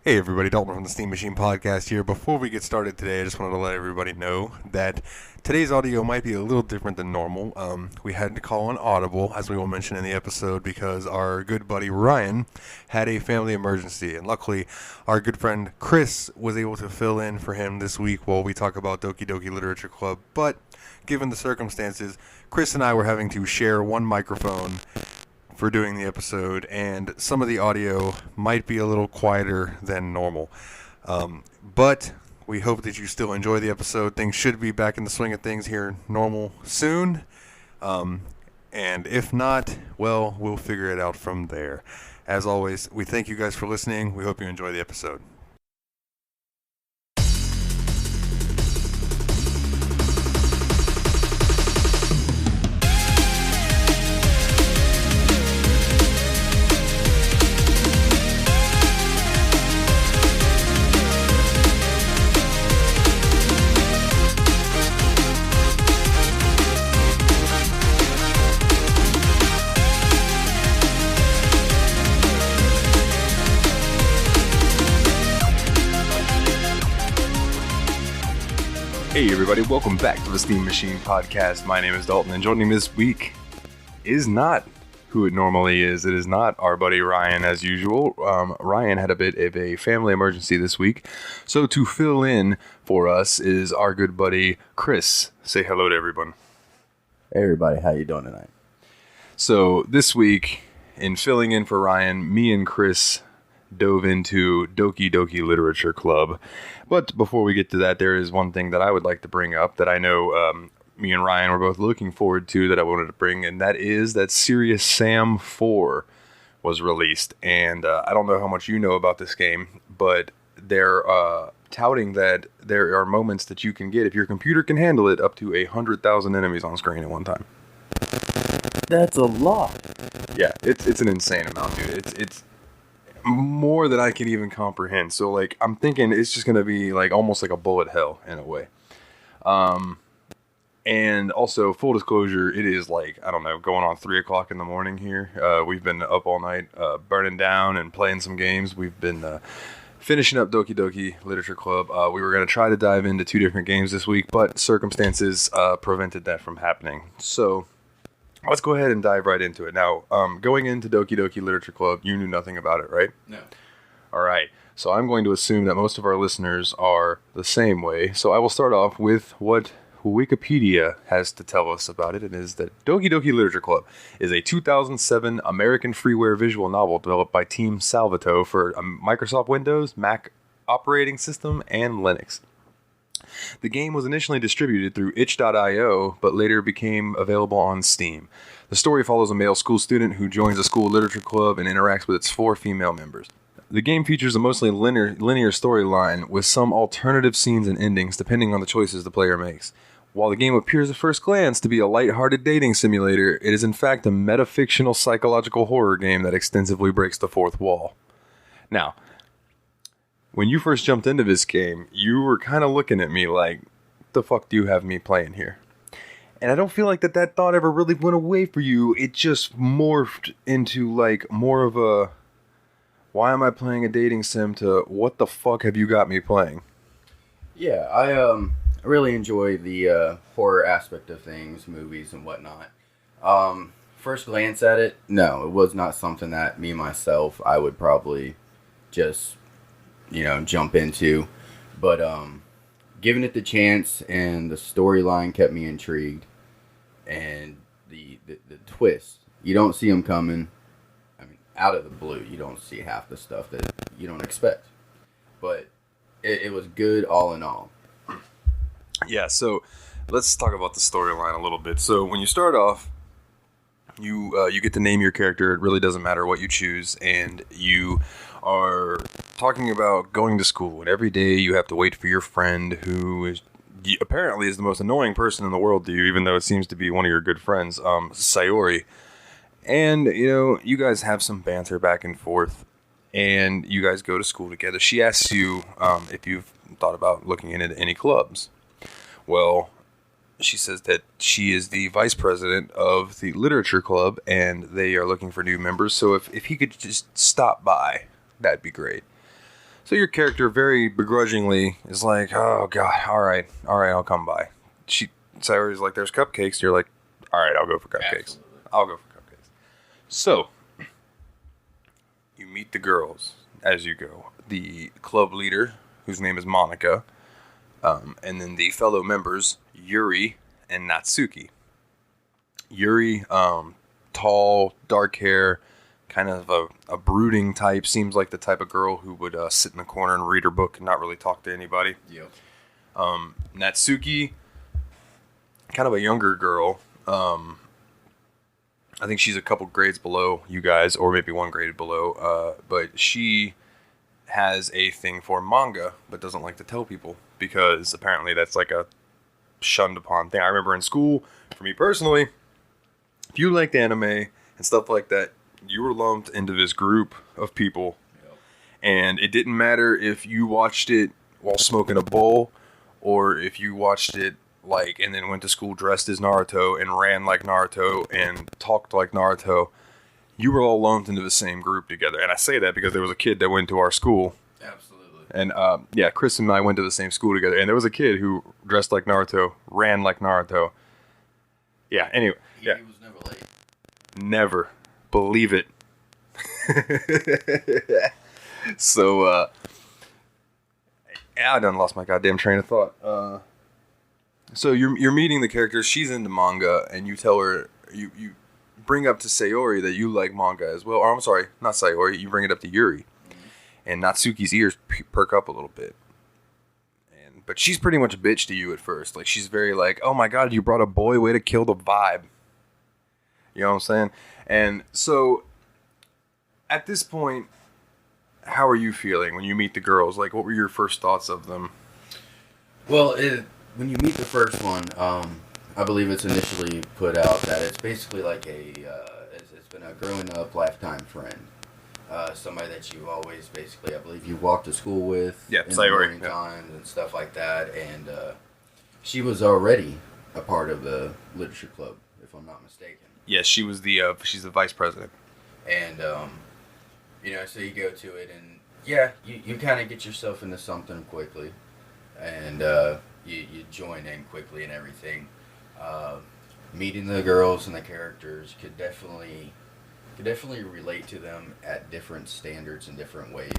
Hey everybody, Dalton from the Steam Machine Podcast here. Before we get started today, I just wanted to let everybody know that today's audio might be a little different than normal. We had to call an audible, as we will mention in the episode, because our good buddy Ryan had a family emergency. And luckily, our good friend Chris was able to fill in for him this week while we talk about Doki Doki Literature Club. But given the circumstances, Chris and I were having to share one microphone for doing the episode, and some of the audio might be a little quieter than normal. But we hope that you still enjoy the episode. Things should be back in the swing of things here normal soon. And if not, well, we'll figure it out from there. As always, we thank you guys for listening. We hope you enjoy the episode. Hey everybody, welcome back to the Steam Machine Podcast. My name is Dalton, and joining me this week is not who it normally is. It is not our buddy Ryan as usual. Ryan had a bit of a family emergency this week, so to fill in for us is our good buddy Chris. Say hello to everyone. Hey everybody, how you doing tonight? So this week, in filling in for Ryan, me and Chris dove into Doki Doki Literature Club. But before we get to that, there is one thing that I would like to bring up that I know me and Ryan were both looking forward to that I wanted to bring, and that is that Serious Sam 4 was released. And I don't know how much you know about this game, but they're touting that there are moments that you can get, if your computer can handle it, up to 100,000 enemies on screen at one time. That's a lot. Yeah, it's an insane amount, dude. It's more than I can even comprehend. So, like, I'm thinking it's just going to be, like, almost like a bullet hell in a way. And also, full disclosure, it is, like, I don't know, going on 3 o'clock in the morning here. We've been up all night burning down and playing some games. We've been finishing up Doki Doki Literature Club. We were going to try to dive into 2 different games this week, but circumstances prevented that from happening. So let's go ahead and dive right into it. Now, going into Doki Doki Literature Club, you knew nothing about it, right? No. All right. So I'm going to assume that most of our listeners are the same way. So I will start off with what Wikipedia has to tell us about it. It is that Doki Doki Literature Club is a 2007 American freeware visual novel developed by Team Salvato for Microsoft Windows, Mac operating system, and Linux. The game was initially distributed through itch.io, but later became available on Steam. The story follows a male school student who joins a school literature club and interacts with its 4 female members. The game features a mostly linear storyline with some alternative scenes and endings depending on the choices the player makes. While the game appears at first glance to be a light-hearted dating simulator, it is in fact a metafictional psychological horror game that extensively breaks the fourth wall. Now, when you first jumped into this game, you were kind of looking at me like, what the fuck do you have me playing here? And I don't feel like that thought ever really went away for you. It just morphed into like more of a, why am I playing a dating sim, to what the fuck have you got me playing? Yeah, I really enjoy the horror aspect of things, movies and whatnot. First glance at it, no, it was not something that me myself I would probably just jump into, but giving it the chance, and the storyline kept me intrigued, and the twist, you don't see them coming. I mean, out of the blue, you don't see half the stuff that you don't expect, but it was good all in all. Yeah, so let's talk about the storyline a little bit. So when you start off, you get to name your character. It really doesn't matter what you choose, and you are talking about going to school, and every day you have to wait for your friend who apparently is the most annoying person in the world to you, even though it seems to be one of your good friends, Sayori. And, you guys have some banter back and forth, and you guys go to school together. She asks you if you've thought about looking into any clubs. Well, she says that she is the vice president of the literature club, and they are looking for new members. So if he could just stop by, that'd be great. So your character very begrudgingly is like, oh god, all right, I'll come by. Sayori's like, there's cupcakes. You're like, all right, I'll go for cupcakes. Absolutely. I'll go for cupcakes. So you meet the girls as you go. The club leader, whose name is Monika, and then the fellow members, Yuri and Natsuki. Yuri, tall, dark hair, kind of a brooding type. Seems like the type of girl who would sit in the corner and read her book and not really talk to anybody. Yep. Natsuki, kind of a younger girl. I think she's a couple grades below you guys, or maybe one grade below. But she has a thing for manga, but doesn't like to tell people because apparently that's like a shunned upon thing. I remember in school, for me personally, if you liked anime and stuff like that, you were lumped into this group of people. Yep. And it didn't matter if you watched it while smoking a bowl or if you watched it and then went to school dressed as Naruto and ran like Naruto and talked like Naruto. You were all lumped into the same group together. And I say that because there was a kid that went to our school. Absolutely. And Chris and I went to the same school together. And there was a kid who dressed like Naruto, ran like Naruto. Yeah, anyway. He was never late. Never. Believe it. So, I done lost my goddamn train of thought. So you're meeting the character. She's into manga, and you tell her you bring up to Sayori that you like manga as well. Or I'm sorry, not Sayori. You bring it up to Yuri, and Natsuki's ears perk up a little bit. But she's pretty much a bitch to you at first. Like she's very like, oh my god, you brought a boy, way to kill the vibe. You know what I'm saying? And so at this point, how are you feeling when you meet the girls? Like, what were your first thoughts of them? Well, when you meet the first one, I believe it's initially put out that it's basically like it's been a growing up lifetime friend. Somebody that you always basically, I believe you walked to school with. Yeah, in the Sayori. morning times and stuff like that. And she was already a part of the literature club, if I'm not mistaken. Yes, she's the vice president. And, so you go to it and, yeah, you kind of get yourself into something quickly. And you join in quickly and everything. Meeting the girls and the characters could definitely relate to them at different standards and different ways.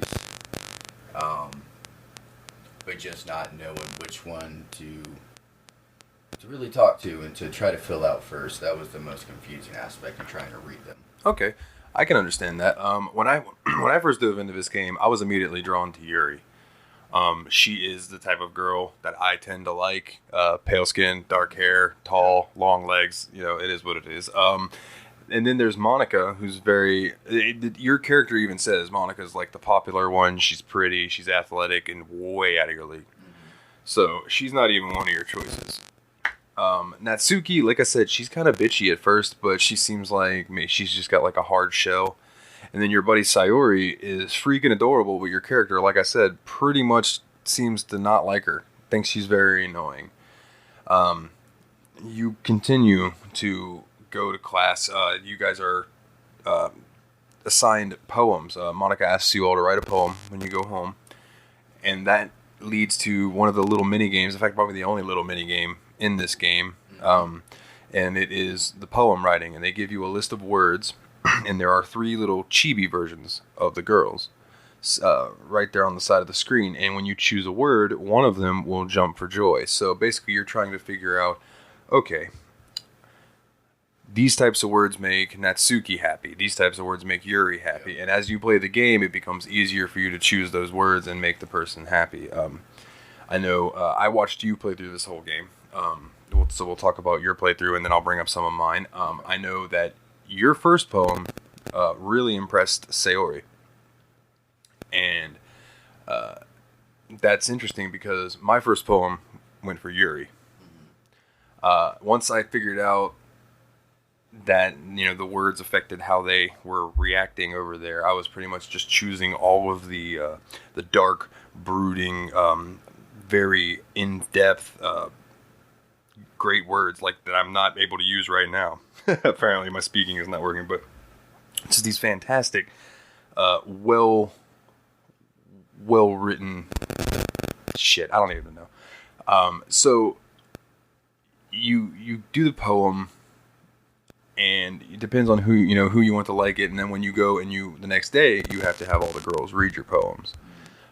But just not knowing which one to really talk to and to try to fill out first. That was the most confusing aspect of trying to read them. Okay, I can understand that. When I first dove into this game, I was immediately drawn to Yuri. She is the type of girl that I tend to like. Pale skin, dark hair, tall, long legs. You know, it is what it is. And then there's Monika, who's your character even says Monika's like the popular one. She's pretty, she's athletic, and way out of your league. Mm-hmm. So she's not even one of your choices. Natsuki, like I said, she's kind of bitchy at first, but she seems like she's just got like a hard shell. And then your buddy Sayori is freaking adorable, but your character, like I said, pretty much seems to not like her. Thinks she's very annoying. You continue to go to class. You guys are assigned poems. Monika asks you all to write a poem when you go home. And that leads to one of the little mini games. In fact, probably the only little mini game in this game. And it is the poem writing. And they give you a list of words. And there are 3 little chibi versions of the girls right there on the side of the screen. And when you choose a word, one of them will jump for joy. So basically you're trying to figure out, okay, these types of words make Natsuki happy. These types of words make Yuri happy. And as you play the game, it becomes easier for you to choose those words and make the person happy. I know I watched you play through this whole game. So we'll talk about your playthrough, and then I'll bring up some of mine. I know that your first poem really impressed Sayori. And that's interesting because my first poem went for Yuri. Once I figured out that, the words affected how they were reacting over there, I was pretty much just choosing all of the dark, brooding, very in-depth, great words like that I'm not able to use right now. Apparently my speaking is not working, but it's just these fantastic, well well written shit. I don't even know. So you do the poem, and it depends on who you want to like it. And then when you go and the next day, you have to have all the girls read your poems.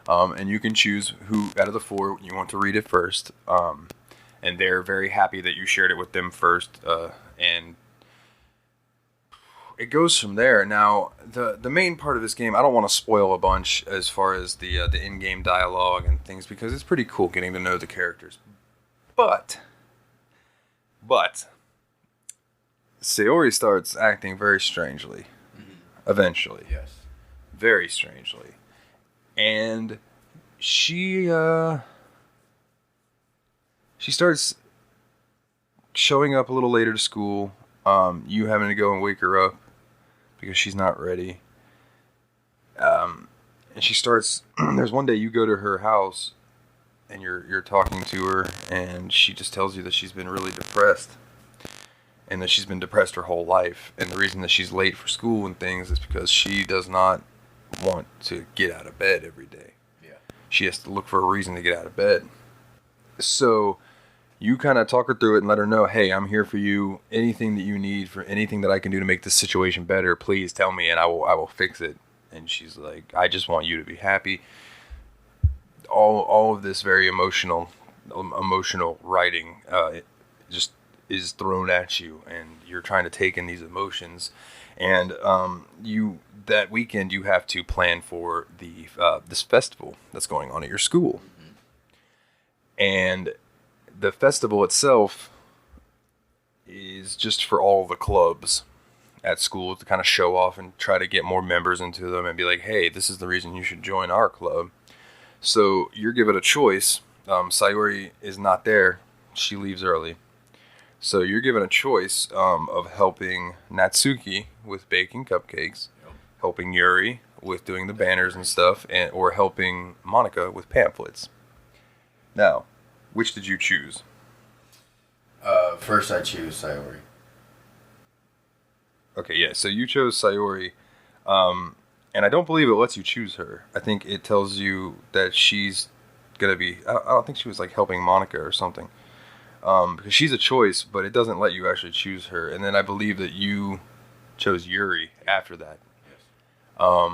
And you can choose who out of the 4 you want to read it first. And they're very happy that you shared it with them first. And it goes from there. Now, the main part of this game, I don't want to spoil a bunch as far as the in-game dialogue and things, because it's pretty cool getting to know the characters. But Sayori starts acting very strangely. Eventually. Yes. Very strangely. And she starts showing up a little later to school. You having to go and wake her up because she's not ready. And she starts. There's one day you go to her house and you're talking to her, and she just tells you that she's been really depressed, and that she's been depressed her whole life. And the reason that she's late for school and things is because she does not want to get out of bed every day. Yeah. She has to look for a reason to get out of bed. So you kind of talk her through it and let her know, hey, I'm here for you. Anything that you need, for anything that I can do to make this situation better, please tell me, and I will fix it. And she's like, I just want you to be happy. All of this very emotional writing it just is thrown at you, and you're trying to take in these emotions. And that weekend you have to plan for this festival that's going on at your school. Mm-hmm. And the festival itself is just for all the clubs at school to kind of show off and try to get more members into them and be like, hey, this is the reason you should join our club. So you're given a choice. Sayori is not there. She leaves early. So you're given a choice of helping Natsuki with baking cupcakes, helping Yuri with doing the banners and stuff, or helping Monika with pamphlets. Now, which did you choose? First I choose Sayori. Okay, yeah, so you chose Sayori, and I don't believe it lets you choose her. I think it tells you that she's going to be, I don't think she was like helping Monika or something. Because she's a choice, but it doesn't let you actually choose her. And then I believe that you chose Yuri after that. Yes.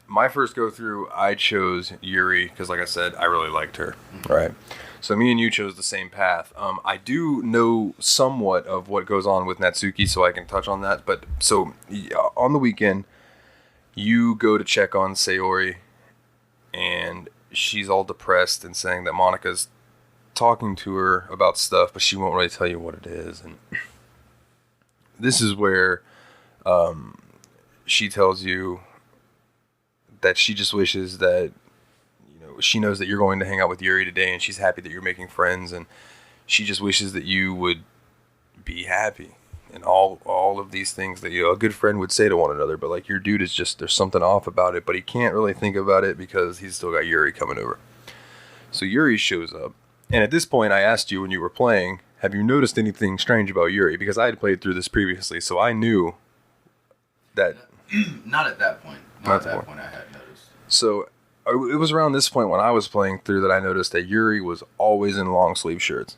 My first go through, I chose Yuri because, like I said, I really liked her. Mm-hmm. Right. So me and you chose the same path. I do know somewhat of what goes on with Natsuki, so I can touch on that. But so on the weekend, you go to check on Sayori, and she's all depressed and saying that Monika's talking to her about stuff, but she won't really tell you what it is. And this is where she tells you that she just wishes that, she knows that you're going to hang out with Yuri today, and she's happy that you're making friends, and she just wishes that you would be happy, and all of these things that a good friend would say to one another. But like, your dude is just, there's something off about it, but he can't really think about it because he's still got Yuri coming over. So Yuri shows up. And at this point, I asked you when you were playing, have you noticed anything strange about Yuri? Because I had played through this previously, so I knew that... Not at that point. Not at that point I had noticed. So it was around this point when I was playing through that I noticed that Yuri was always in long sleeve shirts.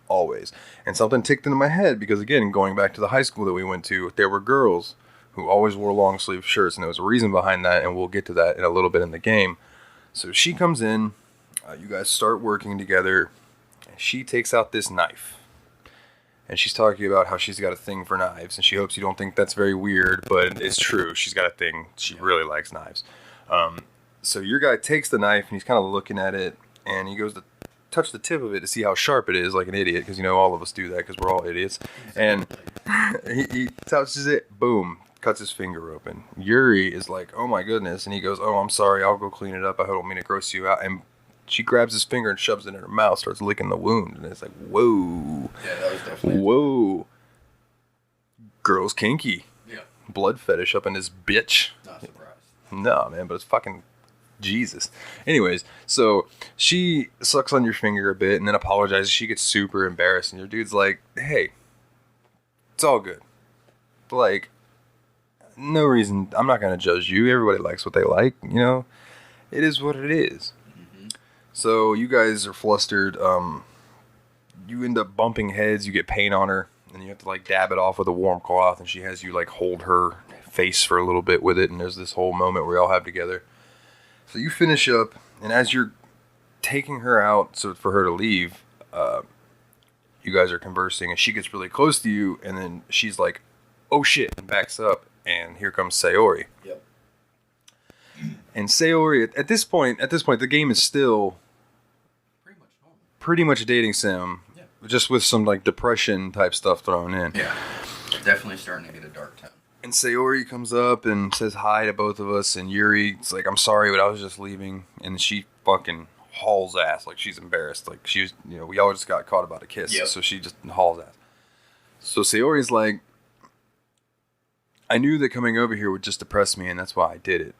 Always. And something ticked into my head because, again, going back to the high school that we went to, there were girls who always wore long sleeve shirts, and there was a reason behind that, and we'll get to that in a little bit in the game. So she comes in. You guys start working together. She takes out this knife. And she's talking about how she's got a thing for knives. And she hopes you don't think that's very weird, but it's true. She's got a thing. She really likes knives. So your guy takes the knife, and he's kind of looking at it. And he goes to touch the tip of it to see how sharp it is, like an idiot. Because, all of us do that because we're all idiots. And he touches it. Boom. Cuts his finger open. Yuri is like, oh my goodness. And he goes, oh, I'm sorry. I'll go clean it up. I don't mean to gross you out. And she grabs his finger and shoves it in her mouth, starts licking the wound, and it's like, whoa. Yeah, that was definitely... Whoa. Girl's kinky. Yeah. Blood fetish up in this bitch. Not surprised. No, man, but it's fucking Jesus. Anyways, so she sucks on your finger a bit and then apologizes. She gets super embarrassed, and your dude's like, hey, it's all good. But, like, no reason. I'm not going to judge you. Everybody likes what they like, it is what it is. Mm-hmm. So you guys are flustered. You end up bumping heads. You get paint on her, and you have to like dab it off with a warm cloth. And she has you like hold her face for a little bit with it. And there's this whole moment where we all have together. So you finish up, and as you're taking her out, so for her to leave, you guys are conversing, and she gets really close to you, and then she's like, "Oh shit!" and backs up, and here comes Sayori. Yep. And Sayori, at this point, the game is still Pretty much normal. pretty much a dating sim, just with some like depression type stuff thrown in. Yeah. Definitely starting to get a dark tone. And Sayori comes up and says hi to both of us, and Yuri's like, "I'm sorry, but I was just leaving," and she fucking hauls ass, like she's embarrassed, like she's, we all just got caught about a kiss, so she just hauls ass. So Sayori's like, "I knew that coming over here would just depress me, and that's why I did it.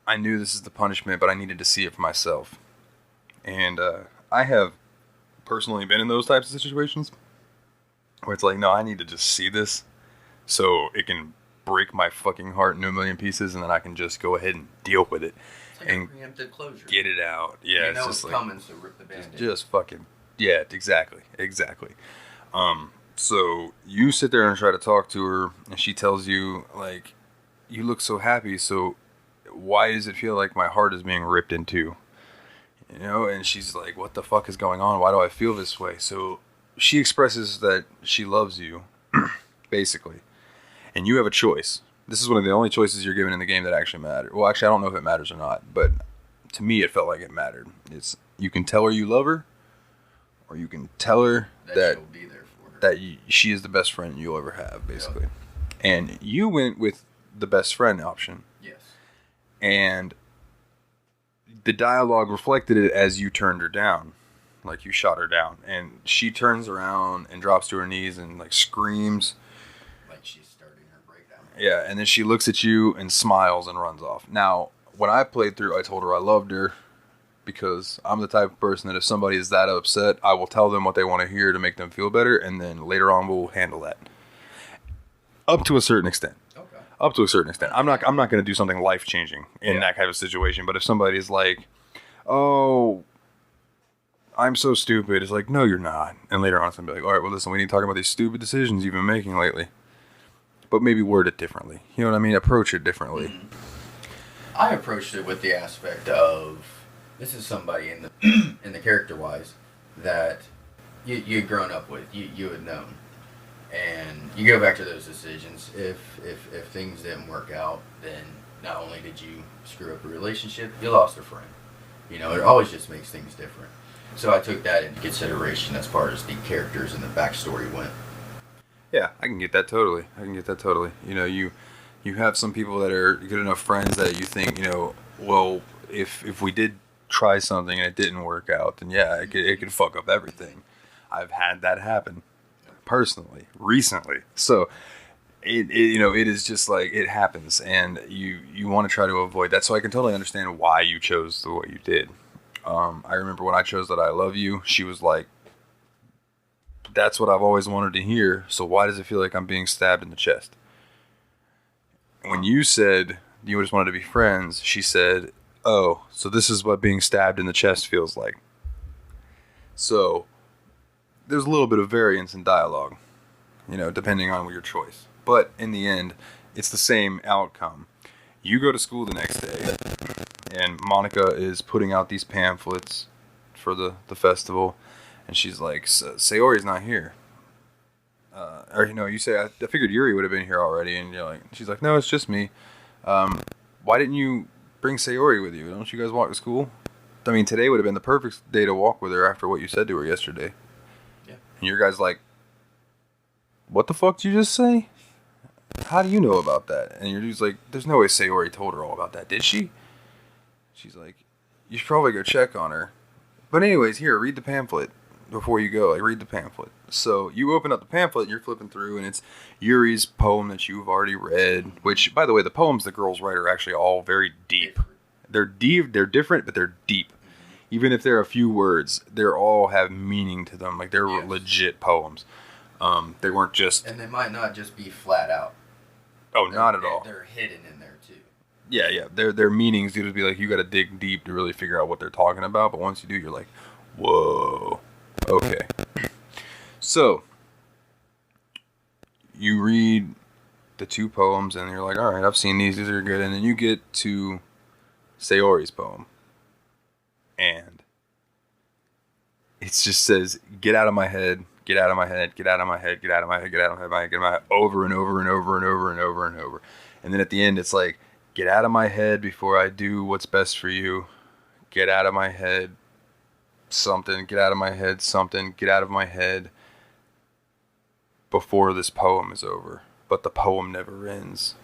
I knew this is the punishment, but I needed to see it for myself." And I have personally been in those types of situations where it's like, no, I need to just see this so it can break my fucking heart into a million pieces, and then I can just go ahead and deal with it. It's like and a preemptive closure. Get it out. Yeah, you know it's just like coming, so rip the band-aid. just fucking, yeah, exactly. So you sit there and try to talk to her, and she tells you, like, "You look so happy, so why does it feel like my heart is being ripped in two?" And she's like, "What the fuck is going on? Why do I feel this way?" So she expresses that she loves you, basically, and you have a choice. This is one of the only choices you're given in the game that actually matter. Well, actually, I don't know if it matters or not, but to me, it felt like it mattered. It's, you can tell her you love her, or you can tell her that she'll be there for her. that she is the best friend you'll ever have, basically. Yep. And you went with the best friend option. Yes. And the dialogue reflected it as you turned her down. Like, you shot her down. And she turns around and drops to her knees and, like, screams. Like she's starting her breakdown. Yeah, and then she looks at you and smiles and runs off. Now, when I played through, I told her I loved her because I'm the type of person that if somebody is that upset, I will tell them what they want to hear to make them feel better, and then later on we'll handle that. Up to a certain extent. Okay. Up to a certain extent. I'm not going to do something life-changing in that kind of situation, but if somebody's like, "Oh, I'm so stupid," it's like, "No, you're not." And later on it's going to be like, "All right, well, listen, we need to talk about these stupid decisions you've been making lately." But maybe word it differently. You know what I mean? Approach it differently. Mm-hmm. I approached it with the aspect of, this is somebody in the character-wise that you'd grown up with, you had known. And you go back to those decisions. If things didn't work out, then not only did you screw up a relationship, you lost a friend. It always just makes things different. So I took that into consideration as far as the characters and the backstory went. Yeah, I can get that totally. You have some people that are good enough friends that you think, well, if we did try something and it didn't work out, then yeah, it could fuck up everything. I've had that happen personally, recently. So it is just like, it happens, and you want to try to avoid that. So I can totally understand why you chose the way you did. I remember when I chose that I love you, she was like, "That's what I've always wanted to hear, so why does it feel like I'm being stabbed in the chest?" When you said you just wanted to be friends, she said, "Oh, so this is what being stabbed in the chest feels like." So there's a little bit of variance in dialogue, depending on your choice. But in the end, it's the same outcome. You go to school the next day, and Monika is putting out these pamphlets for the festival, and she's like, "Sayori's not here." You say, I figured Yuri would have been here already, and she's like, "No, it's just me. Why didn't you bring Sayori with you? Don't you guys walk to school?" I mean, today would have been the perfect day to walk with her after what you said to her yesterday. Yeah. And your guy's like, "What the fuck did you just say? How do you know about that?" And your dude's like, "There's no way Sayori told her all about that, did she?" She's like, "You should probably go check on her. But anyways, here, read the pamphlet before you go. Like, read the pamphlet." So you open up the pamphlet and you're flipping through, and it's Yuri's poem that you've already read. Which, by the way, the poems the girls write are actually all very deep. They're deep. They're different, but they're deep. Even if they're a few words, they all have meaning to them. Like, they're legit poems. They weren't just... And they might not just be flat out. Oh, not at all. They're hidden in there, too. Yeah. Their meanings, dude, would be like, you got to dig deep to really figure out what they're talking about. But once you do, you're like, whoa, okay. So you read the two poems, and you're like, all right, I've seen these. These are good. And then you get to Sayori's poem, and it just says, get out of my head, get out of my head, get out of my head, get out of my head, get out of my head, get out of my head, over and over and over and over and over and over. And then at the end, it's like, get out of my head before I do what's best for you. Get out of my head, something. Get out of my head, something. Get out of my head before this poem is over. But the poem never ends.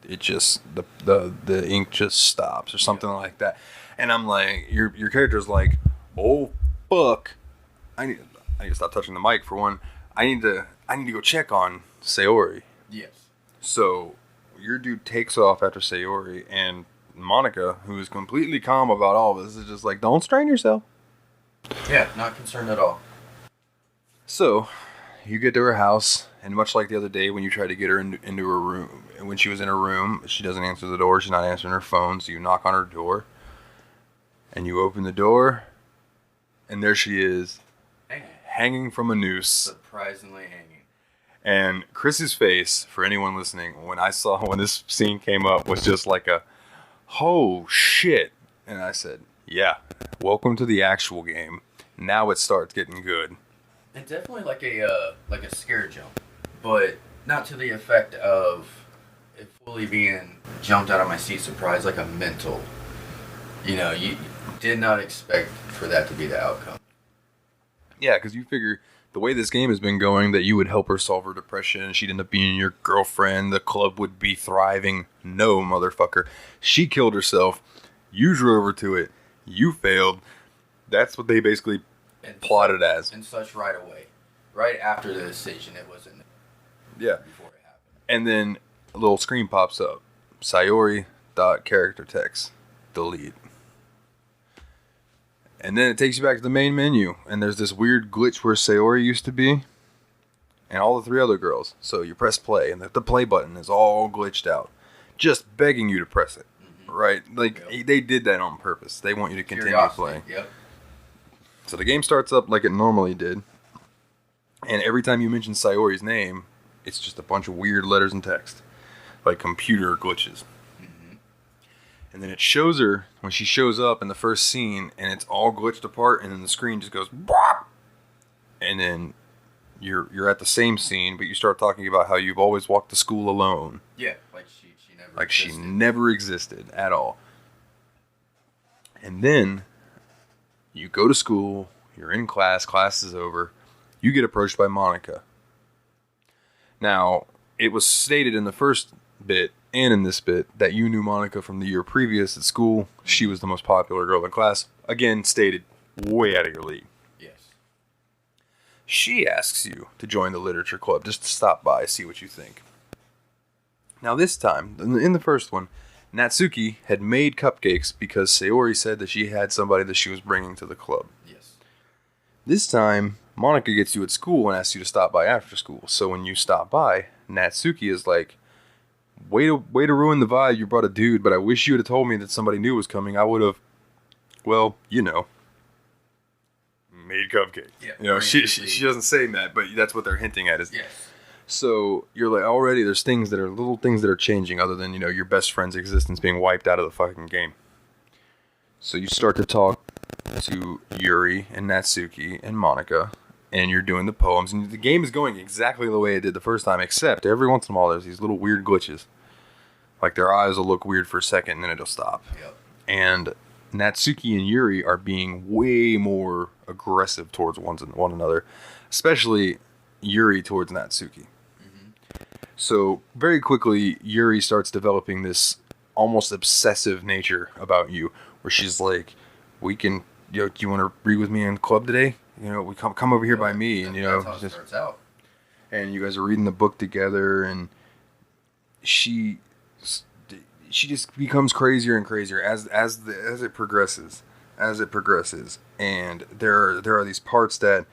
It just, the ink just stops or something like that. And I'm like, your character's like, oh fuck, I need to stop touching the mic for one. I need to go check on Sayori. Yes. So your dude takes off after Sayori, and Monika, who is completely calm about all of this, is just like, don't strain yourself. Yeah, not concerned at all. So you get to her house, and much like the other day when you tried to get her into her room, when she was in her room, she doesn't answer the door, she's not answering her phone, so you knock on her door, and you open the door, and there she is, hanging from a noose. Surprisingly hanging. And Chris's face, for anyone listening, when this scene came up, was just like a, oh shit. And I said, yeah, welcome to the actual game. Now it starts getting good. And definitely like a scare jump, but not to the effect of it fully being jumped out of my seat surprise, like a mental. You did not expect for that to be the outcome. Yeah, because you figure the way this game has been going, that you would help her solve her depression, and she'd end up being your girlfriend, the club would be thriving. No, motherfucker. She killed herself. You drove her to it. You failed. That's what they basically plotted as. And such right away. Right after the decision, it was in there. Yeah. Before it happened. And then a little screen pops up. Sayori.character text. Delete. And then it takes you back to the main menu. And there's this weird glitch where Sayori used to be. And all the three other girls. So you press play. And the play button is all glitched out. Just begging you to press it. Mm-hmm. Right? Like, they did that on purpose. They want you to continue playing. Yep. So the game starts up like it normally did. And every time you mention Sayori's name, it's just a bunch of weird letters and text. Like computer glitches. And then it shows her when she shows up in the first scene, and it's all glitched apart, and then the screen just goes BOP! And then you're at the same scene, but you start talking about how you've always walked to school alone. Yeah, like she never like existed. She never existed at all. And then you go to school, you're in class is over, you get approached by Monika. Now, it was stated in the first bit and in this bit that you knew Monika from the year previous at school. She was the most popular girl in class. Again, stated way out of your league. Yes. She asks you to join the literature club, just to stop by, see what you think. Now this time, in the first one, Natsuki had made cupcakes because Sayori said that she had somebody that she was bringing to the club. Yes. This time, Monika gets you at school and asks you to stop by after school. So when you stop by, Natsuki is like, way to ruin the vibe. You brought a dude, but I wish you would have told me that somebody new was coming. I would have, well, made cupcakes. Yeah, she doesn't say that, but that's what they're hinting at. Is yes. So you're like, already there's little things that are changing other than, your best friend's existence being wiped out of the fucking game. So you start to talk to Yuri and Natsuki and Monika, and you're doing the poems, and the game is going exactly the way it did the first time, except every once in a while there's these little weird glitches. Like their eyes will look weird for a second, and then it'll stop. Yep. And Natsuki and Yuri are being way more aggressive towards one another, especially Yuri towards Natsuki. Mm-hmm. So very quickly, Yuri starts developing this almost obsessive nature about you, where she's like, "We can, do you want to read with me in club today? We come over here by me, and that's how it starts out. And you guys are reading the book together, and she just becomes crazier and crazier as it progresses, and there are these parts that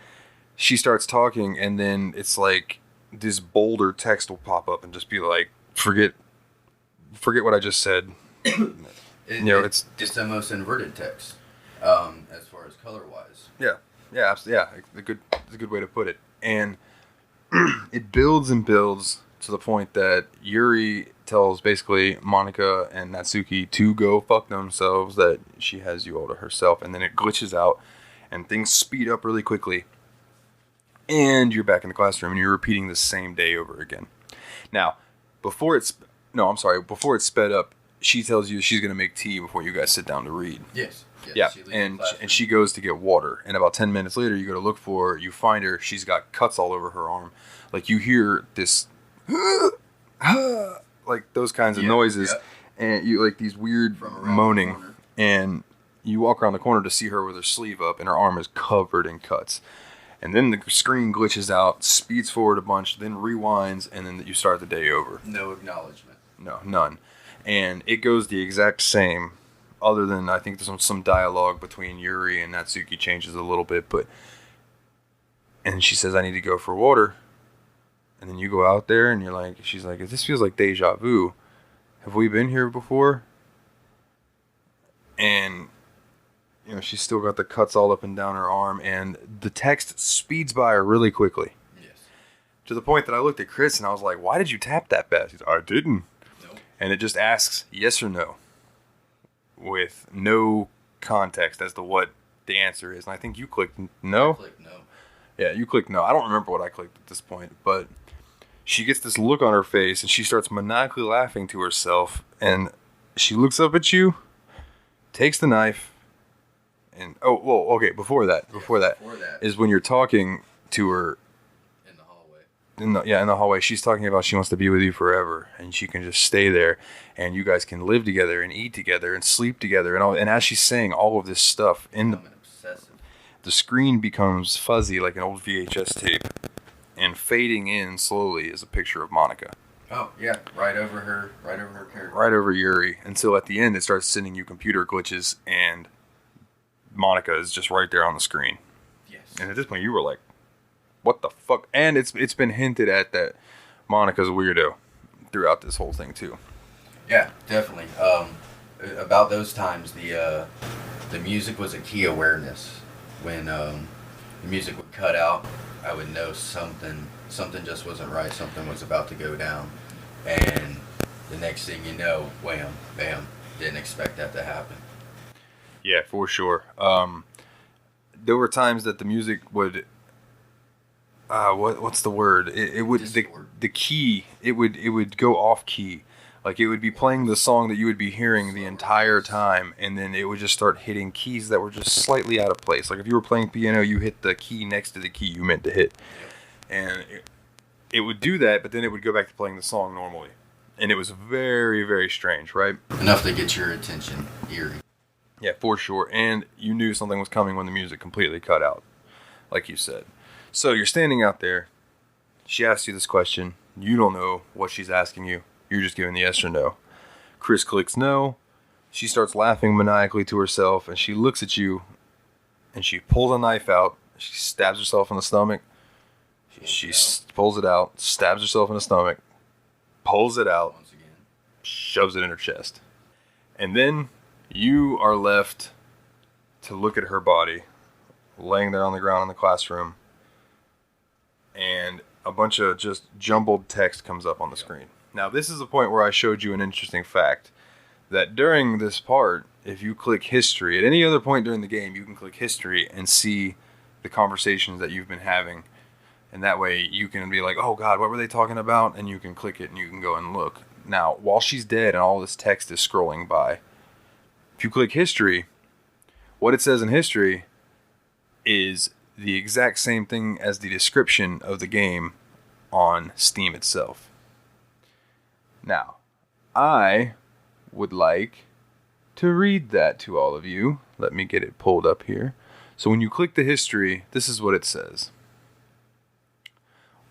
she starts talking, and then it's like this bolder text will pop up and just be like, forget forget what I just said. It's the most inverted text, as far as color wise. Yeah, absolutely. Yeah, it's a good way to put it. And it builds and builds to the point that Yuri tells basically Monika and Natsuki to go fuck themselves, that she has you all to herself, and then it glitches out and things speed up really quickly. And you're back in the classroom and you're repeating the same day over again. Now, before it's sped up, she tells you she's going to make tea before you guys sit down to read. Yes. Yeah, and she goes to get water, and about 10 minutes later, you go to look for her, you find her, she's got cuts all over her arm. Like, you hear this, like, those kinds of noises, and you, like, these weird moaning, and you walk around the corner to see her with her sleeve up, and her arm is covered in cuts. And then the screen glitches out, speeds forward a bunch, then rewinds, and then you start the day over. No acknowledgement. No, none. And it goes the exact same, other than I think there's some dialogue between Yuri and Natsuki changes a little bit, but... And she says, I need to go for water. And then you go out there, and you're like, she's like, this feels like deja vu. Have we been here before? And... You know, she's still got the cuts all up and down her arm, and the text speeds by her really quickly. Yes. To the point that I looked at Chris, and I was like, why did you tap that fast? He's like, I didn't. Nope. And it just asks yes or no, with no context as to what the answer is. And I think you clicked no. I clicked no. Yeah, you clicked no. I don't remember what I clicked at this point, but she gets this look on her face, and she starts maniacally laughing to herself, and she looks up at you, takes the knife, and before that is when you're talking to her in the hallway. In the hallway, she's talking about she wants to be with you forever, and she can just stay there, and you guys can live together and eat together and sleep together, and all. And as she's saying all of this stuff, the screen becomes fuzzy like an old VHS tape, and fading in slowly is a picture of Monika. Oh yeah, right over her character. Right over Yuri, until at the end it starts sending you computer glitches and Monika is just right there on the screen. Yes. And at this point, you were like, "What the fuck?" And it's been hinted at that Monika's a weirdo throughout this whole thing too. Yeah, definitely. About those times, the music was a key awareness. When the music would cut out, I would know something just wasn't right. Something was about to go down, and the next thing you know, wham, bam! Didn't expect that to happen. Yeah, for sure. There were times that the music would, what's the word? It would the key. It would go off key, like it would be playing the song that you would be hearing the entire time, and then it would just start hitting keys that were just slightly out of place. Like if you were playing piano, you hit the key next to the key you meant to hit, and it would do that, but then it would go back to playing the song normally, and it was very, very strange, right? Enough to get your attention, eerie. Yeah, for sure. And you knew something was coming when the music completely cut out, like you said. So you're standing out there. She asks you this question. You don't know what she's asking you. You're just giving the yes or no. Chris clicks no. She starts laughing maniacally to herself, and she looks at you, and she pulls a knife out. She stabs herself in the stomach. She pulls it out, stabs herself in the stomach, pulls it out, Once again. shoves it in her chest. And then you are left to look at her body, laying there on the ground in the classroom, and a bunch of just jumbled text comes up on the screen. Now, this is the point where I showed you an interesting fact, that during this part, if you click history, at any other point during the game, you can click history and see the conversations that you've been having. And that way you can be like, oh God, what were they talking about? And you can click it and you can go and look. Now, while she's dead and all this text is scrolling by, if you click history, what it says in history is the exact same thing as the description of the game on Steam itself. Now, I would like to read that to all of you. Let me get it pulled up here. So when you click the history, this is what it says.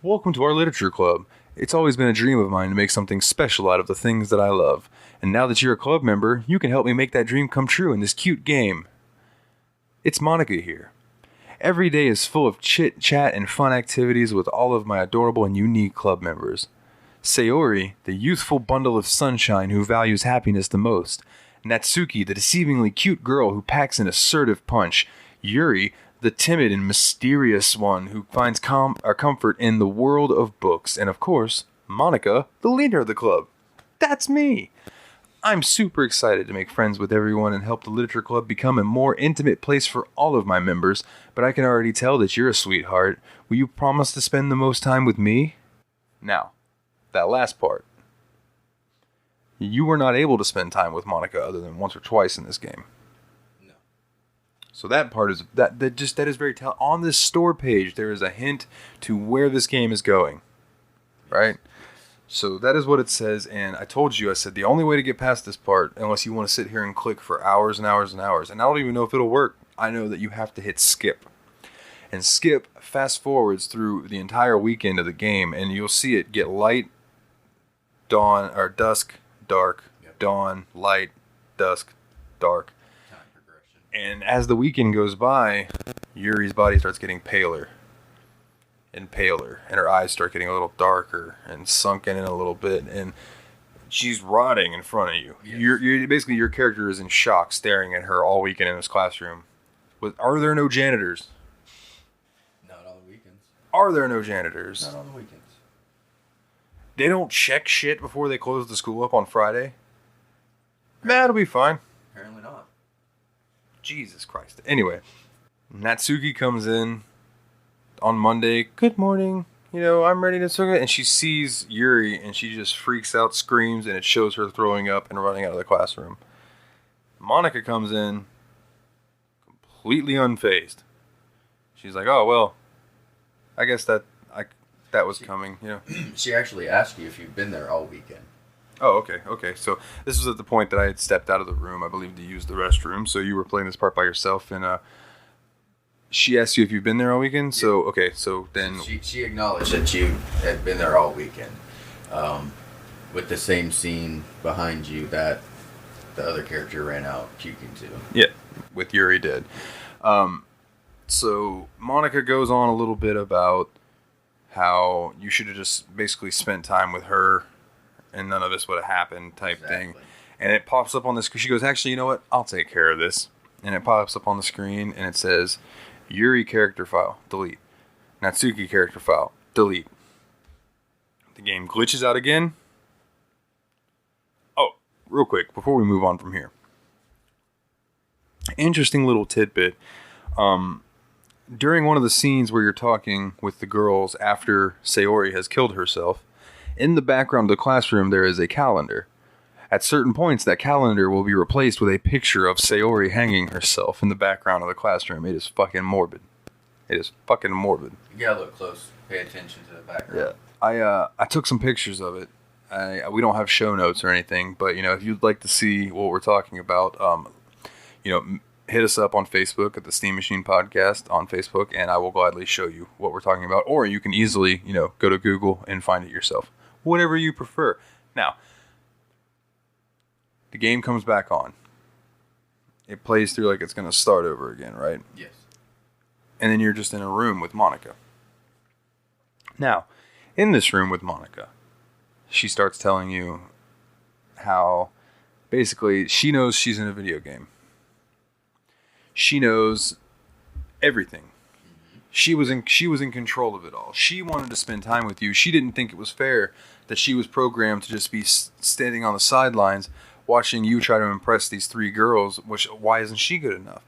Welcome to our literature club. It's always been a dream of mine to make something special out of the things that I love. And now that you're a club member, you can help me make that dream come true in this cute game. It's Monika here. Every day is full of chit, chat, and fun activities with all of my adorable and unique club members. Sayori, the youthful bundle of sunshine who values happiness the most. Natsuki, the deceivingly cute girl who packs an assertive punch. Yuri, the timid and mysterious one who finds comfort in the world of books. And of course, Monika, the leader of the club. That's me. I'm super excited to make friends with everyone and help the literature club become a more intimate place for all of my members, but I can already tell that you're a sweetheart. Will you promise to spend the most time with me? Now, that last part. You were not able to spend time with Monika other than once or twice in this game. No. So that part is that is very tell. On this store page, there is a hint to where this game is going. Right? So that is what it says, and I told you, I said, the only way to get past this part, unless you want to sit here and click for hours and hours and hours, and I don't even know if it'll work, I know that you have to hit skip. And skip fast forwards through the entire weekend of the game, and you'll see it get light, dawn, or dusk, dark, dawn, light, dusk, dark. Time progression. And as the weekend goes by, Yuri's body starts getting paler and paler, and her eyes start getting a little darker and sunken in a little bit, and she's rotting in front of you. Yes. You're basically, your character is in shock, staring at her all weekend in this classroom. Are there no janitors? Not on the weekends. Are there no janitors? Not on the weekends. They don't check shit before they close the school up on Friday? That'll be fine. Apparently not. Jesus Christ. Anyway, Natsuki comes in on Monday. Good morning. I'm ready to suga. And she sees Yuri and she just freaks out, screams, and it shows her throwing up and running out of the classroom. Monika comes in completely unfazed. She's like, oh, well, I guess that was coming, She actually asked you if you've been there all weekend. Oh, okay. So this was at the point that I had stepped out of the room, I believe, to use the restroom. So you were playing this part by yourself, and she asked you if you've been there all weekend. So so then she acknowledged that you had been there all weekend, with the same scene behind you that the other character ran out puking to. Yeah, with Yuri did. So Monika goes on a little bit about how you should have just basically spent time with her and none of this would have happened type thing. And it pops up on the screen. She goes, actually, you know what? I'll take care of this. And it pops up on the screen and it says, Yuri character file, delete. Natsuki character file, delete. The game glitches out again. Oh, real quick, before we move on from here. Interesting little tidbit. During one of the scenes where you're talking with the girls after Sayori has killed herself, in the background of the classroom there is a calendar. At certain points, that calendar will be replaced with a picture of Sayori hanging herself in the background of the classroom. It is fucking morbid. It is fucking morbid. You gotta look close. Pay attention to the background. Yeah. I took some pictures of it. We don't have show notes or anything, but if you'd like to see what we're talking about, hit us up on Facebook at the Steam Machine Podcast on Facebook, and I will gladly show you what we're talking about. Or you can easily, go to Google and find it yourself. Whatever you prefer. Now, the game comes back on. It plays through like it's going to start over again, right? Yes. And then you're just in a room with Monika. Now, in this room with Monika, she starts telling you how basically she knows she's in a video game. She knows everything. She was in control of it all. She wanted to spend time with you. She didn't think it was fair that she was programmed to just be standing on the sidelines watching you try to impress these three girls. Why isn't she good enough?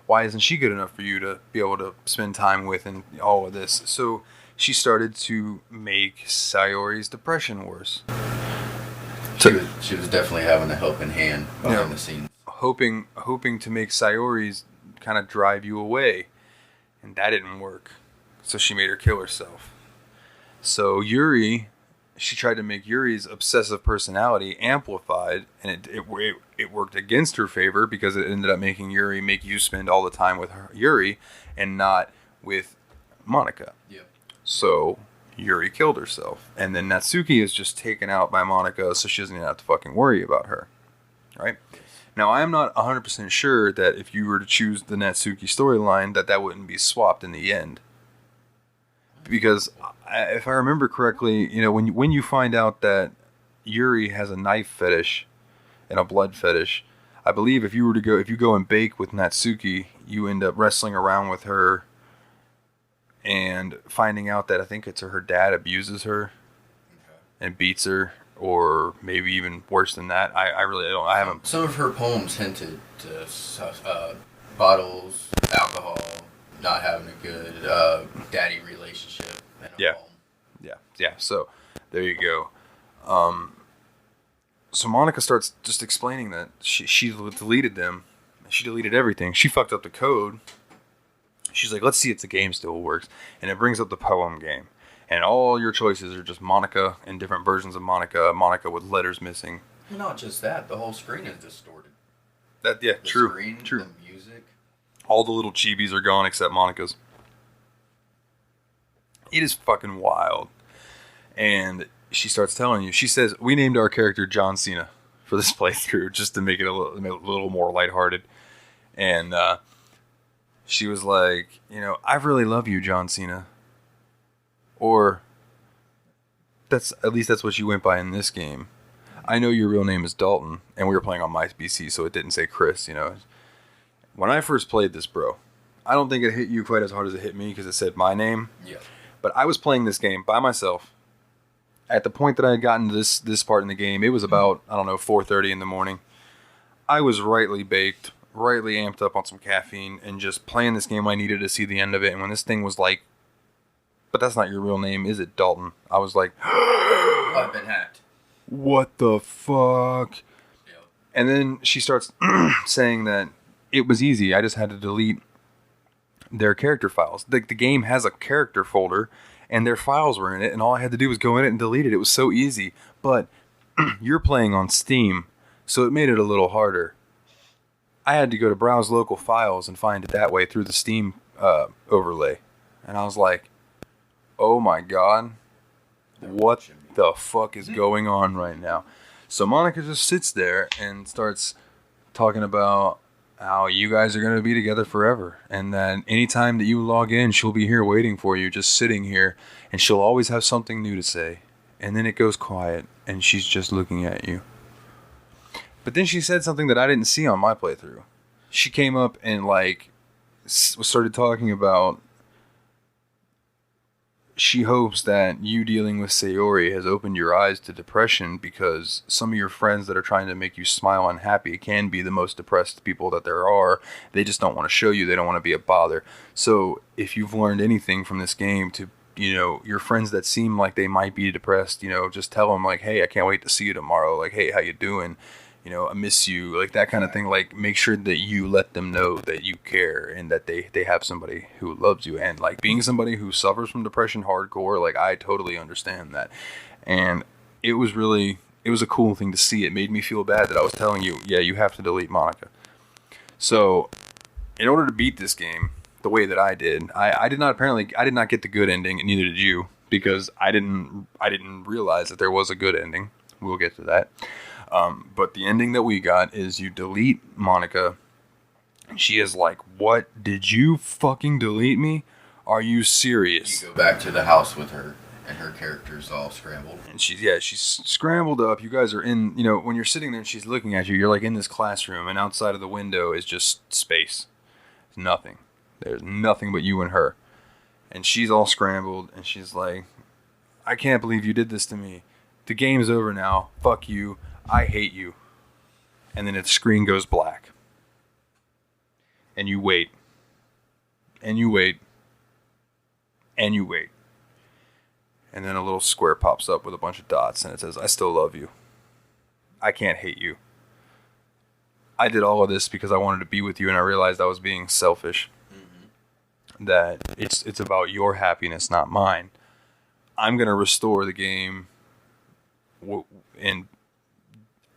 Why isn't she good enough for you to be able to spend time with and all of this? So she started to make Sayori's depression worse. She was definitely having a helping hand behind the scenes. Hoping to make Sayori's kind of drive you away. And that didn't work. So she made her kill herself. So Yuri, she tried to make Yuri's obsessive personality amplified, and it worked against her favor because it ended up making Yuri make you spend all the time with Yuri and not with Monika. Yep. So Yuri killed herself. And then Natsuki is just taken out by Monika, so she doesn't even have to fucking worry about her. Right? Now, I am not 100% sure that if you were to choose the Natsuki storyline, that wouldn't be swapped in the end. because if I remember correctly, when you find out that Yuri has a knife fetish and a blood fetish, I believe if you go and bake with Natsuki, you end up wrestling around with her and finding out that I think it's her dad abuses her and beats her, or maybe even worse than that. I really don't. I haven't. Some of her poems hinted to bottles, alcohol, not having a good daddy relationship. Yeah. So there you go. So Monika starts just explaining that she deleted them. She deleted everything. She fucked up the code. She's like, let's see if the game still works. And it brings up the poem game. And all your choices are just Monika and different versions of Monika. Monika with letters missing. Not just that. The whole screen is distorted. True. The music. All the little chibis are gone except Monika's. It is fucking wild. And she starts telling you. She says, we named our character John Cena for this playthrough just to make it a little more lighthearted. And she was like, I really love you, John Cena. Or that's what you went by in this game. I know your real name is Dalton, and we were playing on my PC, so it didn't say Chris. When I first played this, bro, I don't think it hit you quite as hard as it hit me because it said my name. Yeah. But I was playing this game by myself. At the point that I had gotten to this part in the game, it was about 4:30 in the morning. I was rightly baked, rightly amped up on some caffeine, and just playing this game. I needed to see the end of it, and when this thing was like, but that's not your real name, is it, Dalton? I was like, I've been hacked. What the fuck? Yep. And then she starts saying that it was easy. I just had to delete their character files. The game has a character folder, and their files were in it, and all I had to do was go in it and delete it. It was so easy. But you're playing on Steam, so it made it a little harder. I had to go to browse local files and find it that way through the Steam overlay. And I was like, oh my god, what the fuck is going on right now? So Monika just sits there and starts talking about how you guys are going to be together forever, and that anytime that you log in, she'll be here waiting for you, just sitting here, and she'll always have something new to say. And then it goes quiet, and she's just looking at you. But then she said something that I didn't see on my playthrough. She came up and started talking about she hopes that you dealing with Sayori has opened your eyes to depression, because some of your friends that are trying to make you smile and happy can be the most depressed people that there are. They just don't want to show you. They don't want to be a bother. So if you've learned anything from this game to, your friends that seem like they might be depressed, just tell them like, hey, I can't wait to see you tomorrow. Like, hey, how you doing? I miss you, like that kind of thing. Like, make sure that you let them know that you care and that they have somebody who loves you. And like, being somebody who suffers from depression hardcore, like, I totally understand that. And it was a cool thing to see. It made me feel bad that I was telling you, yeah, you have to delete Monika. So in order to beat this game the way that I did, I did not get the good ending, and neither did you, because I didn't realize that there was a good ending. We'll get to that. But the ending that we got is you delete Monika. She is like, what? Did you fucking delete me? Are you serious? You go back to the house with her, and her character's all scrambled. And she's scrambled up. You guys are in, when you're sitting there and she's looking at you, you're like in this classroom, and outside of the window is just space. There's nothing. There's nothing but you and her. And she's all scrambled, and she's like, I can't believe you did this to me. The game's over now. Fuck you. I hate you. And then the screen goes black. And you wait. And you wait. And you wait. And then a little square pops up with a bunch of dots, and it says, I still love you. I can't hate you. I did all of this because I wanted to be with you, and I realized I was being selfish. Mm-hmm. That it's about your happiness, not mine. I'm going to restore the game and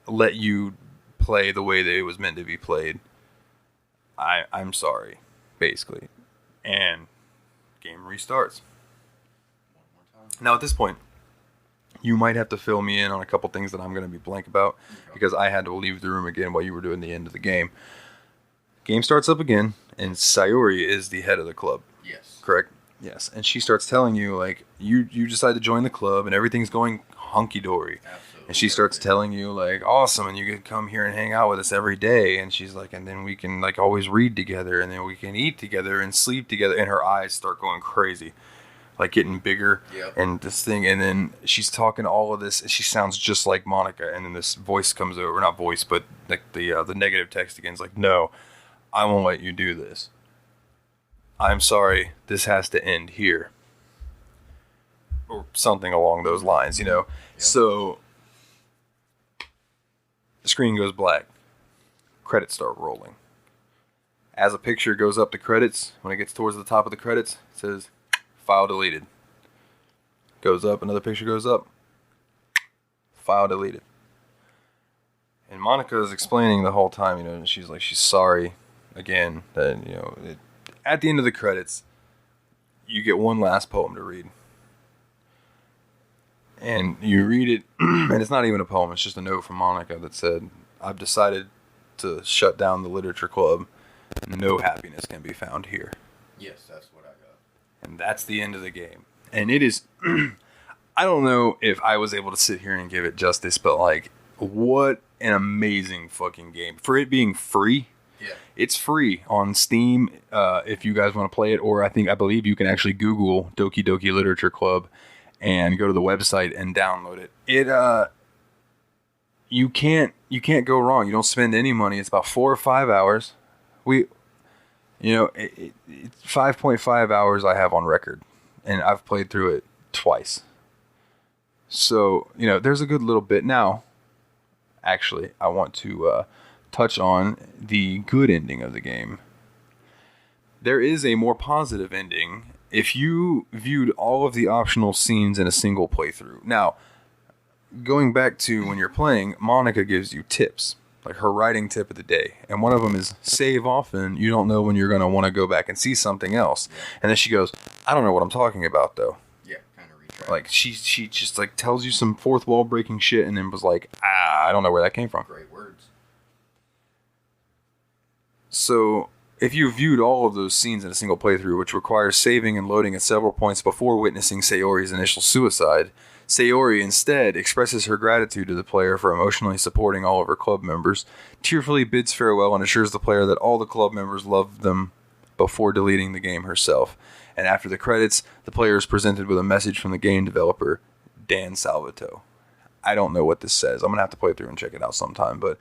let you play the way that it was meant to be played. I'm sorry, basically. And game restarts. One more time. Now at this point, you might have to fill me in on a couple things that I'm going to be blank about, because I had to leave the room again while you were doing the end of the game. Game starts up again, and Sayori is the head of the club. Yes. Correct? Yes, and she starts telling you, like, you decide to join the club and everything's going hunky-dory. Absolutely. And she starts telling you, like, awesome, and you can come here and hang out with us every day. And she's like, and then we can, like, always read together, and then we can eat together and sleep together. And her eyes start going crazy, like getting bigger. Yep. And this thing, and then she's talking all of this, and she sounds just like Monika. And then this voice comes over, not voice, but like the negative text again is like, no, I won't let you do this. I'm sorry, this has to end here. Or something along those lines, you know? Yep. So the screen goes black. Credits start rolling. As a picture goes up the credits, when it gets towards the top of the credits, it says, file deleted. Goes up, another picture goes up. File deleted. And Monika is explaining the whole time, you know, and she's like, she's sorry again that, you know, at the end of the credits, you get one last poem to read. And you read it, and it's not even a poem, it's just a note from Monika that said, I've decided to shut down the literature club. No happiness can be found here. Yes, that's what I got. And that's the end of the game. And it is, I don't know if I was able to sit here and give it justice, but like, what an amazing fucking game. For it being free, yeah, it's free on Steam if you guys want to play it, or I believe you can actually Google Doki Doki Literature Club and go to the website and download it. You can't go wrong. You don't spend any money. It's about 4 or 5 hours. It's 5.5 hours I have on record, and I've played through it twice. So, you know, there's a good little bit. Now, actually, I want to touch on the good ending of the game. There is a more positive ending if you viewed all of the optional scenes in a single playthrough. Now, going back to when you're playing, Monika gives you tips, like her writing tip of the day. And one of them is save often. You don't know when you're going to want to go back and see something else. Yeah. And then she goes, I don't know what I'm talking about, though. Yeah, kind of retract. Like, she just, like, tells you some fourth wall breaking shit and then was like, I don't know where that came from. Great words. So, if you viewed all of those scenes in a single playthrough, which requires saving and loading at several points before witnessing Sayori's initial suicide, Sayori instead expresses her gratitude to the player for emotionally supporting all of her club members, tearfully bids farewell, and assures the player that all the club members loved them before deleting the game herself. And after the credits, the player is presented with a message from the game developer, Dan Salvato. I don't know what this says. I'm going to have to play through and check it out sometime, but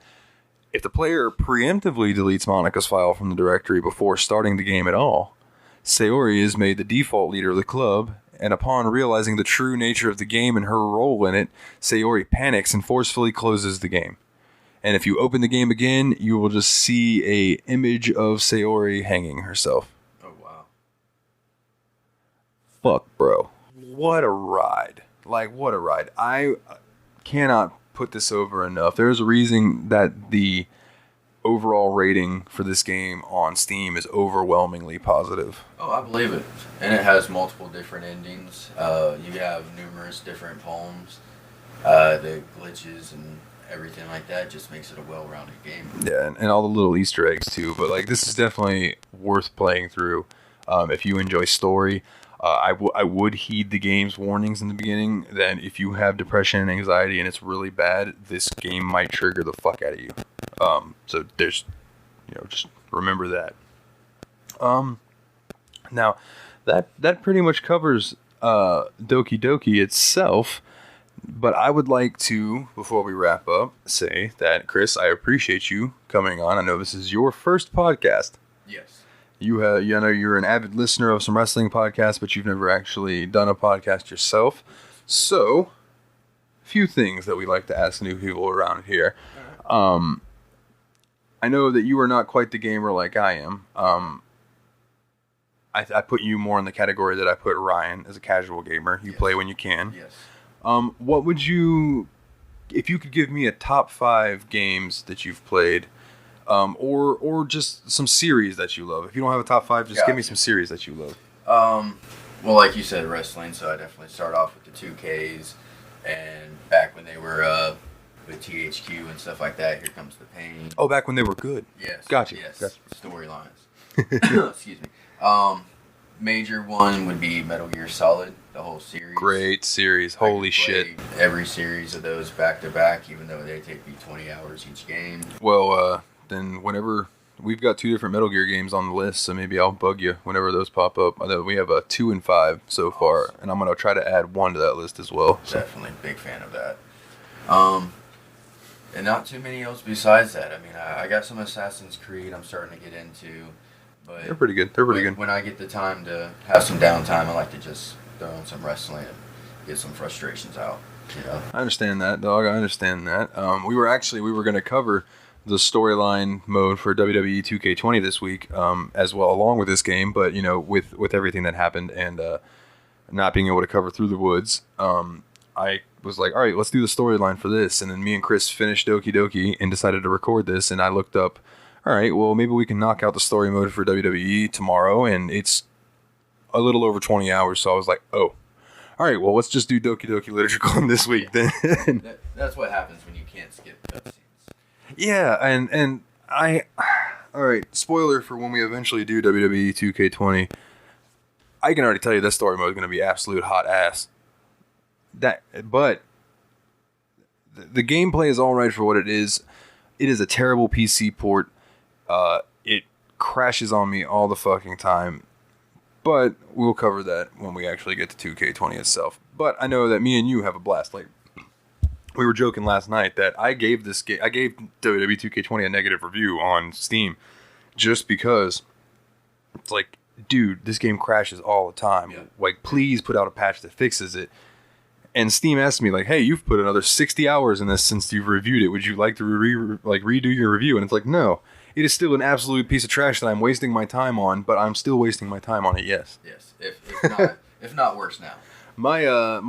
if the player preemptively deletes Monika's file from the directory before starting the game at all, Sayori is made the default leader of the club, and upon realizing the true nature of the game and her role in it, Sayori panics and forcefully closes the game. And if you open the game again, you will just see an image of Sayori hanging herself. Oh, wow. Fuck, bro. What a ride. Like, what a ride. I cannot put this over enough. There's a reason that the overall rating for this game on Steam is overwhelmingly positive. Oh, I believe it. And it has multiple different endings. You have numerous different poems. The glitches and everything like that just makes it a well-rounded game. Yeah, and all the little Easter eggs too. But like, this is definitely worth playing through if you enjoy story. I would heed the game's warnings in the beginning that if you have depression and anxiety and it's really bad, this game might trigger the fuck out of you. So there's, just remember that. Now, that pretty much covers Doki Doki itself. But I would like to, before we wrap up, say that, Chris, I appreciate you coming on. I know this is your first podcast. Yes. I know you're an avid listener of some wrestling podcasts, but you've never actually done a podcast yourself. So, a few things that we like to ask new people around here. I know that you are not quite the gamer like I am. I put you more in the category that I put Ryan as a casual gamer. You play when you can. Yes. What would you, if you could give me a top 5 games that you've played, or just some series that you love. If you don't have a top 5, just give me some series that you love. Well, like you said, wrestling, so I definitely start off with the 2Ks, and back when they were with THQ and stuff like that, Here Comes the Pain. Oh, back when they were good. Yes. Gotcha. Yes. Gotcha. Storylines. Excuse me. major one would be Metal Gear Solid, the whole series. Great series. Holy shit. Every series of those back to back, even though they take me 20 hours each game. Well, then whenever we've got 2 different Metal Gear games on the list, so maybe I'll bug you whenever those pop up. I know we have 2 and 5 so far, and I'm gonna try to add 1 to that list as well. So. Definitely big fan of that. And not too many else besides that. I mean, I got some Assassin's Creed I'm starting to get into, but They're pretty good. They're pretty good. When I get the time to have some downtime, I like to just throw in some wrestling and get some frustrations out. You know? I understand that, dog. I understand that. We were going to cover the storyline mode for WWE 2K20 this week, as well, along with this game. But you know, with everything that happened and not being able to cover Through the Woods, I was like, all right, let's do the storyline for this. And then me and Chris finished Doki Doki and decided to record this. And I looked up, all right, well, maybe we can knock out the story mode for WWE tomorrow. And it's a little over 20 hours. So I was like, oh, all right, well, let's just do Doki Doki Literature Club this week then. That's what happens when you can't skip cutscenes. Yeah, and all right, spoiler for when we eventually do WWE 2K20. I can already tell you this story mode is going to be absolute hot ass. But the gameplay is all right for what it is. It is a terrible PC port. It crashes on me all the fucking time. But we'll cover that when we actually get to 2K20 itself. But I know that me and you have a blast. Like, we were joking last night that I gave WWE 2K20 a negative review on Steam just because it's like, dude, this game crashes all the time. Yeah. Like, please put out a patch that fixes it. And Steam asked me, like, hey, you've put another 60 hours in this since you've reviewed it. Would you like to redo your review? And it's like, no. It is still an absolute piece of trash that I'm wasting my time on, but I'm still wasting my time on it, yes. Yes, if not worse now. My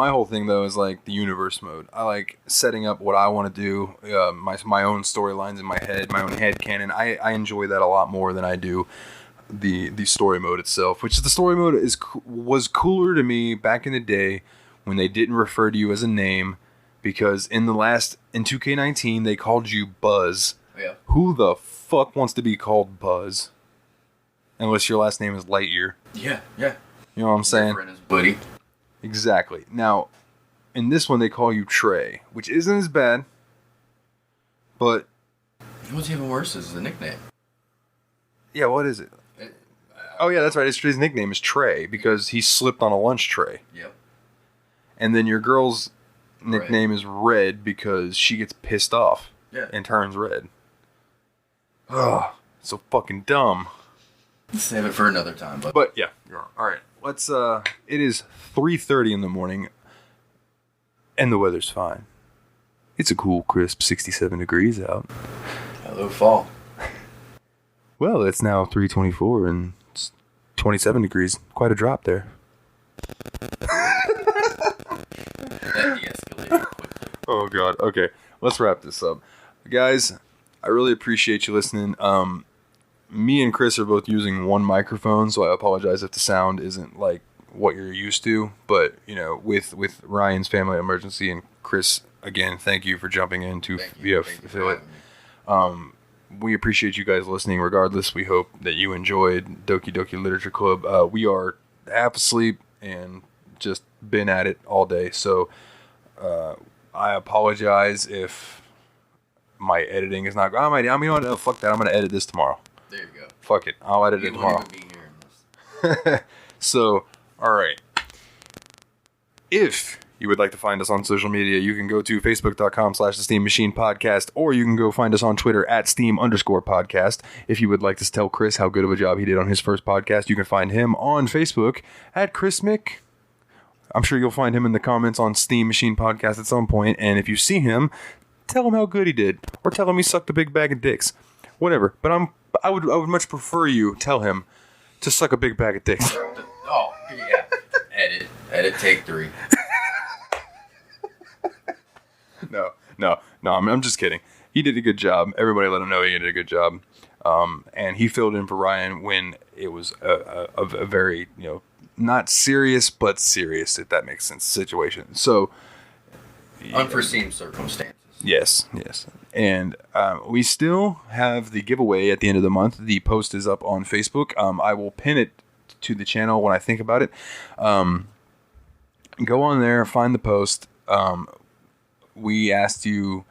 whole thing, though, is, like, the universe mode. I like setting up what I want to do, my own storylines in my head, my own headcanon. I enjoy that a lot more than I do the story mode itself, which the story mode was cooler to me back in the day when they didn't refer to you as a name, because in 2K19 they called you Buzz. Yeah. Who the fuck wants to be called Buzz? Unless your last name is Lightyear. Yeah. You know what I'm saying? Your friend is Buddy. Exactly. Now, in this one they call you Trey, which isn't as bad, but what's even worse is the nickname. Yeah, what is it? Oh yeah, that's right. His nickname is Trey because he slipped on a lunch tray. Yep. And then your girl's nickname is Red because she gets pissed off and turns red. Ugh, so fucking dumb. Save it for another time. But yeah, you're wrong. All right, let's. It is 3:30 in the morning, and the weather's fine. It's a cool, crisp 67 degrees out. Hello, fall. Well, it's now 3:24 and it's 27 degrees. Quite a drop there. That de-escalated quickly. Oh god. Okay, let's wrap this up, guys. I really appreciate you listening. Me and Chris are both using one microphone, so I apologize if the sound isn't like what you're used to. But you know, with Ryan's family emergency and Chris, again, thank you for jumping in to fill it. We appreciate you guys listening. Regardless, we hope that you enjoyed Doki Doki Literature Club. We are half asleep and just been at it all day, so I apologize if my editing is not. Fuck that. I'm gonna edit this tomorrow. There you go. Fuck it. I'll edit it tomorrow. Won't even be here in this. So, all right. If you would like to find us on social media, you can go to facebook.com/The Steam Machine Podcast, or you can go find us on Twitter at Steam_podcast. If you would like to tell Chris how good of a job he did on his first podcast, you can find him on Facebook at Chris Mick. I'm sure you'll find him in the comments on Steam Machine Podcast at some point, and if you see him, tell him how good he did, or tell him he sucked a big bag of dicks. Whatever, but I would much prefer you tell him to suck a big bag of dicks. Oh, yeah. Edit, take 3. No, I'm just kidding. He did a good job. Everybody let him know he did a good job. And he filled in for Ryan when it was a very, not serious, but serious, if that makes sense, situation. So, unforeseen circumstances. Yes. And we still have the giveaway at the end of the month. The post is up on Facebook. I will pin it to the channel when I think about it. Go on there, find the post. We asked you,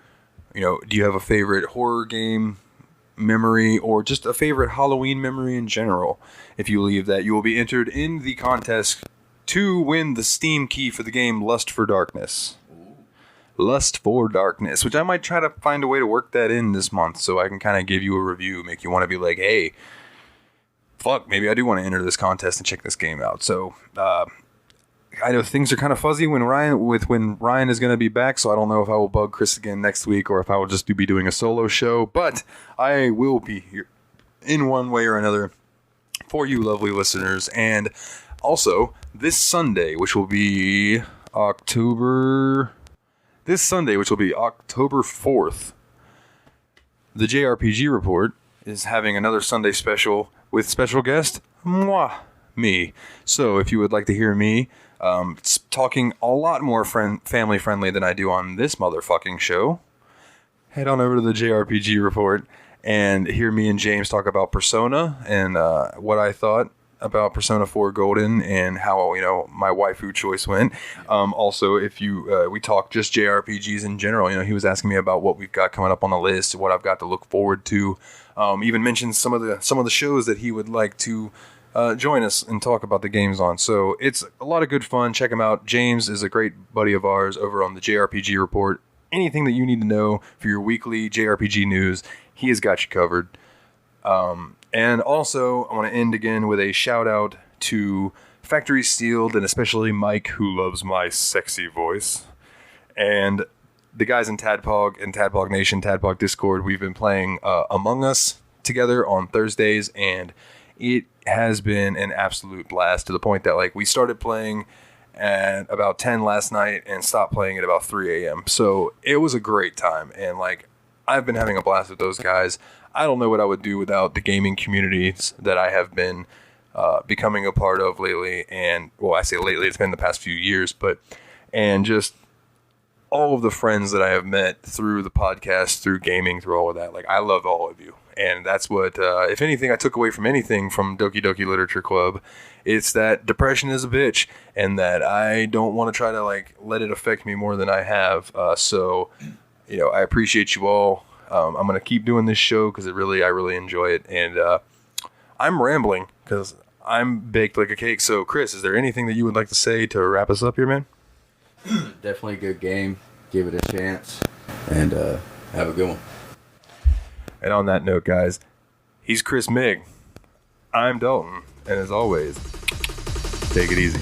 do you have a favorite horror game memory or just a favorite Halloween memory in general? If you leave that, you will be entered in the contest to win the Steam key for the game Lust for Darkness. Lust for Darkness, which I might try to find a way to work that in this month so I can kind of give you a review, make you want to be like, hey, fuck, maybe I do want to enter this contest and check this game out. So, I know things are kind of fuzzy when Ryan is going to be back, so I don't know if I will bug Chris again next week or if I will just be doing a solo show, but I will be here in one way or another for you lovely listeners. And also, this Sunday, which will be October 4th, the JRPG Report is having another Sunday special with special guest, me. So if you would like to hear me talking a lot more family friendly than I do on this motherfucking show, head on over to the JRPG Report and hear me and James talk about Persona and what I thought about Persona 4 Golden and how, my waifu choice went. Also, if we talk just JRPGs in general, he was asking me about what we've got coming up on the list, what I've got to look forward to. Even mentioned some of the shows that he would like to join us and talk about the games on. So it's a lot of good fun. Check him out. James is a great buddy of ours over on the JRPG Report. Anything that you need to know for your weekly JRPG news, he has got you covered. And also, I want to end again with a shout out to Factory Sealed and especially Mike, who loves my sexy voice. And the guys in Tadpog and Tadpog Nation, Tadpog Discord, we've been playing Among Us together on Thursdays, and it has been an absolute blast to the point that we started playing at about 10 last night and stopped playing at about 3 a.m. So it was a great time, and I've been having a blast with those guys. I don't know what I would do without the gaming communities that I have been becoming a part of lately. And, well, I say lately, it's been the past few years, and just all of the friends that I have met through the podcast, through gaming, through all of that. I love all of you. And that's what, if anything, I took away from anything from Doki Doki Literature Club, it's that depression is a bitch and that I don't want to try to, let it affect me more than I have. So, I appreciate you all. I'm going to keep doing this show because I really enjoy it. And I'm rambling because I'm baked like a cake. So, Chris, is there anything that you would like to say to wrap us up here, man? Definitely a good game. Give it a chance. And have a good one. And on that note, guys, he's Chris Mig. I'm Dalton. And as always, take it easy.